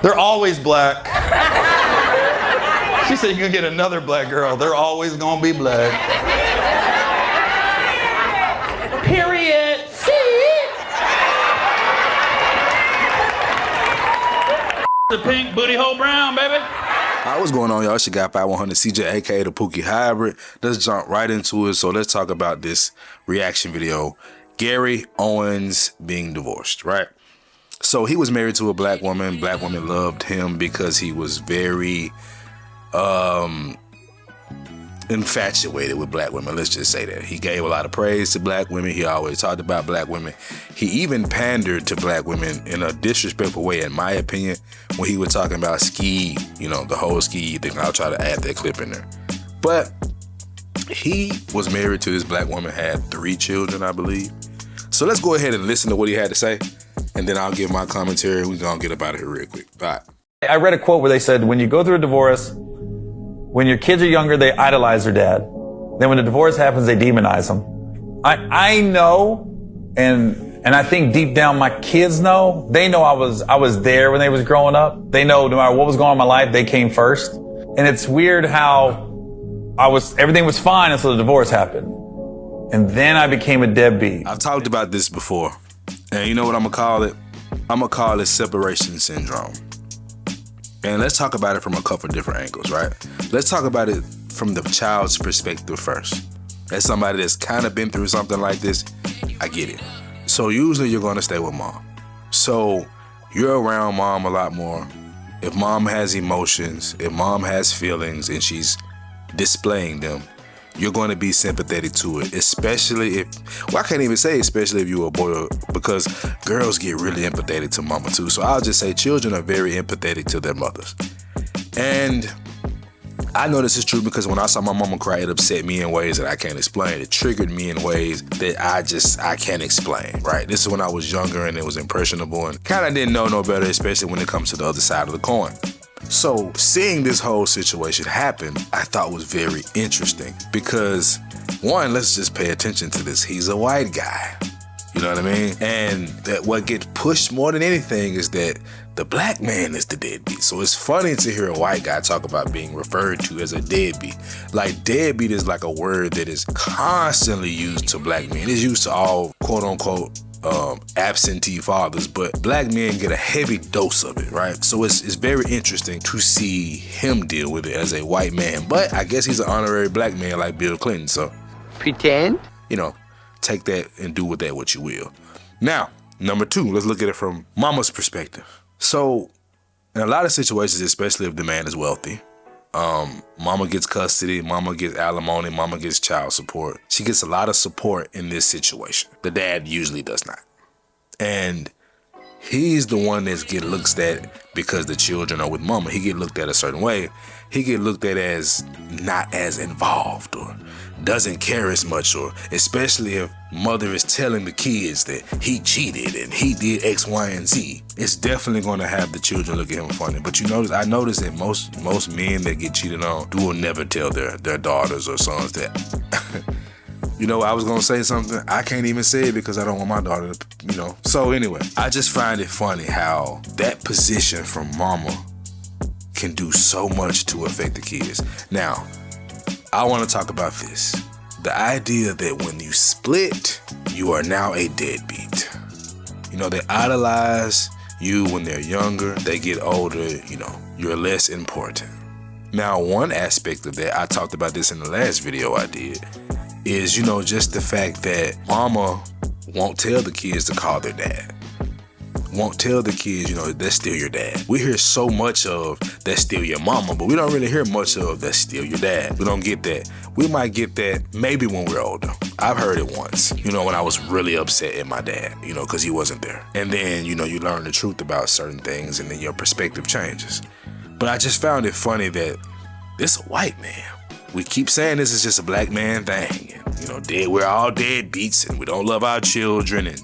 They're always black. She said you can get another black girl. They're always gonna be black. Period. The pink booty hole brown, baby. Alright, what's going on, y'all? It's your guy 5100 CJ, aka the Pookie Hybrid. Let's jump right into it. So let's talk about this reaction video. Gary Owens being divorced, right? So he was married to a black woman. Black woman loved him because he was very infatuated with black women. Let's just say that. He gave a lot of praise to black women. He always talked about black women. He even pandered to black women in a disrespectful way, in my opinion, when he was talking about ski, you know, the whole ski thing. I'll try to add that clip in there. But he was married to this black woman, had 3 children, I believe. So let's go ahead and listen to what he had to say, and then I'll give my commentary. We're going to get up out of here real quick. All right. I read a quote where they said, when you go through a divorce, when your kids are younger, they idolize their dad. Then when the divorce happens, they demonize them. I know, and I think deep down my kids know. They know I was there when they was growing up. They know no matter what was going on in my life, they came first. And it's weird how everything was fine until the divorce happened. And then I became a deadbeat. I've talked about this before, and you know what I'm gonna call it? I'm gonna call it separation syndrome. And let's talk about it from a couple of different angles, right? Let's talk about it from the child's perspective first. As somebody that's kind of been through something like this, I get it. So usually you're gonna stay with mom. So you're around mom a lot more. If mom has emotions, if mom has feelings and she's displaying them, you're going to be sympathetic to it, especially if, well, I can't even say especially if you're a boy, because girls get really empathetic to mama too. So I'll just say children are very empathetic to their mothers. And I know this is true because when I saw my mama cry, it upset me in ways that I can't explain. It triggered me in ways that I can't explain, right? This is when I was younger and it was impressionable and kind of didn't know no better, especially when it comes to the other side of the coin. So seeing this whole situation happen, I thought was very interesting because, one, let's just pay attention to this. He's a white guy, you know what I mean? And that what gets pushed more than anything is that the black man is the deadbeat. So it's funny to hear a white guy talk about being referred to as a deadbeat. Like, deadbeat is like a word that is constantly used to black men. It's used to all quote unquote absentee fathers, but black men get a heavy dose of it, right? So it's very interesting to see him deal with it as a white man, but I guess he's an honorary black man like Bill Clinton, so pretend, you know, take that and do with that what you will. Now, number 2, let's look at it from mama's perspective. So in a lot of situations, especially if the man is wealthy, mama gets custody, mama gets alimony, mama gets child support. She gets a lot of support in this situation. The dad usually does not. And he's the one that get looked at because the children are with mama. He get looked at a certain way. He get looked at as not as involved or doesn't care as much, or especially if mother is telling the kids that he cheated and he did X, Y, and Z. It's definitely going to have the children look at him funny. But I notice that most men that get cheated on will never tell their daughters or sons that. You know, I was going to say something. I can't even say it because I don't want my daughter to, you know. So anyway, I just find it funny how that position from mama can do so much to affect the kids. Now, I want to talk about this. The idea that when you split, you are now a deadbeat. You know, they idolize you when they're younger. They get older, you know, you're less important. Now, one aspect of that, I talked about this in the last video I did, is, you know, just the fact that mama won't tell the kids to call their dad. Won't tell the kids, you know, that's still your dad. We hear so much of that's still your mama, but we don't really hear much of that's still your dad. We don't get that. We might get that maybe when we're older. I've heard it once, you know, when I was really upset at my dad, you know, because he wasn't there. And then, you know, you learn the truth about certain things and then your perspective changes. But I just found it funny that this a white man. We keep saying this is just a black man thing. And, you know, we're all deadbeats and we don't love our children, and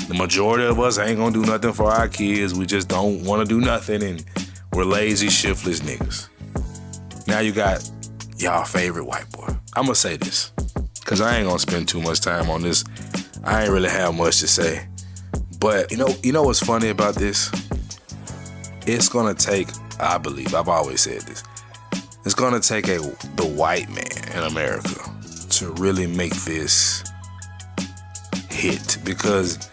the majority of us ain't gonna do nothing for our kids. We just don't want to do nothing, and we're lazy, shiftless niggas. Now you got y'all favorite white boy. I'm gonna say this, because I ain't gonna spend too much time on this. I ain't really have much to say. But you know what's funny about this? it's gonna take, I believe, I've always said this, it's gonna take the white man in America to really make this hit, because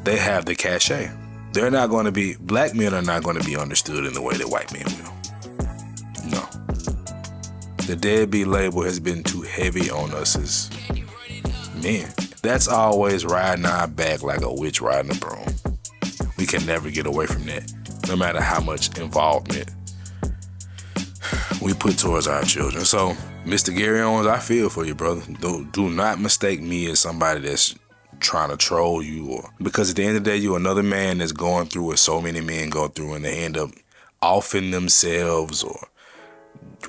they have the cachet. They're not going to be, black men are not going to be understood in the way that white men will. No. The deadbeat label has been too heavy on us as men. That's always riding our back like a witch riding a broom. We can never get away from that, no matter how much involvement we put towards our children. So, Mr. Gary Owens, I feel for you, brother. Do not mistake me as somebody that's trying to troll you, or because at the end of the day, you're another man that's going through what so many men go through, and they end up offing themselves or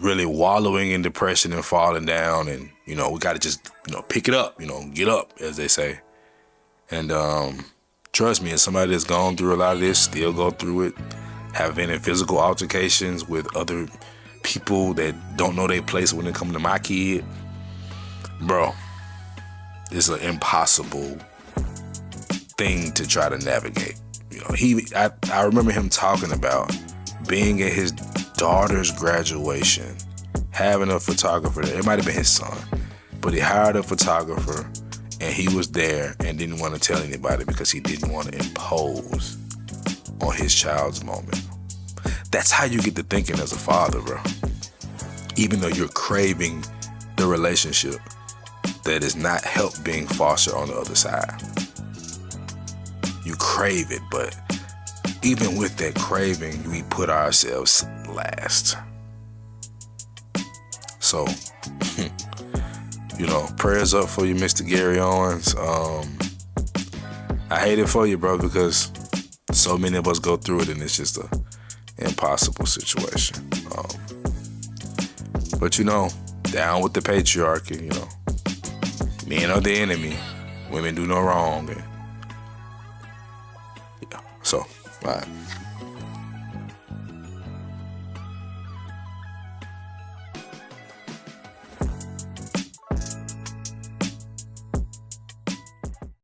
really wallowing in depression and falling down. And we got to just pick it up, get up, as they say. And trust me, as somebody that's gone through a lot of this, still go through it, have been in physical altercations with other people that don't know their place when it comes to my kid, bro, it's an impossible thing to try to navigate. I remember him talking about being at his daughter's graduation, having a photographer there. It might have been his son, but he hired a photographer, and he was there and didn't want to tell anybody because he didn't want to impose on his child's moment. That's how you get to thinking as a father, bro. Even though you're craving the relationship that is not help being fostered on the other side. You crave it, but even with that craving, we put ourselves last. So, prayers up for you, Mr. Gary Owens. I hate it for you, bro, because so many of us go through it, and it's just an impossible situation. But down with the patriarchy, men are the enemy, women do no wrong. And, so, all right.